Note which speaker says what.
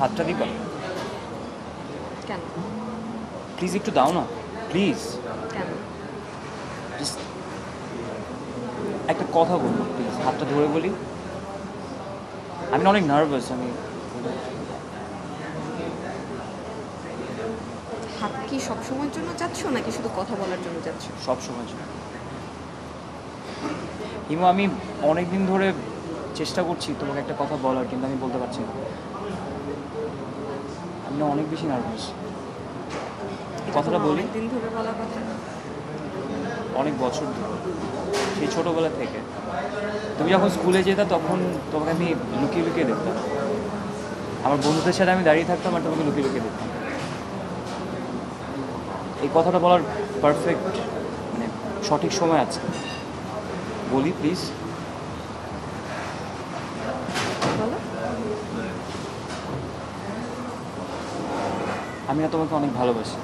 Speaker 1: হাতটা দিবা?
Speaker 2: কেন?
Speaker 1: প্লিজ একটু দাও না, প্লিজ।
Speaker 2: কেন?
Speaker 1: জাস্ট একটা কথা বলবো, প্লিজ হাতটা ধরে বলি। আমি না অনেক নার্ভাস।
Speaker 2: হাত কি সবসময়ের জন্য যাচ্ছ নাকি শুধু কথা বলার জন্য যাচ্ছ?
Speaker 1: সব সময় জন্য। হিমু, আমি অনেক দিন ধরে চেষ্টা করছি তোমাকে একটা কথা বলার, কিন্তু আমি বলতে পারছি না। আমি না অনেক বেশি নার্ভাস।
Speaker 2: এটা
Speaker 1: কথাটা
Speaker 2: তোমার
Speaker 1: বলি।
Speaker 2: অনেক দিন ধরে বলার কথা।
Speaker 1: অনেক বছর ধরে, সেই ছোটোবেলা থেকে। তুমি যখন স্কুলে যেতা তখন তোমাকে আমি লুকিয়ে লুকিয়ে দেখতাম। আমার বন্ধুদের সাথে আমি দাঁড়িয়ে থাকতাম আর তোমাকে লুকিয়ে লুকিয়ে দেখতাম। এই কথাটা বলার পারফেক্ট মানে সঠিক সময় আছে। বলি প্লিজ।
Speaker 2: বলো।
Speaker 1: আমি না তোমাকে অনেক ভালোবাসি।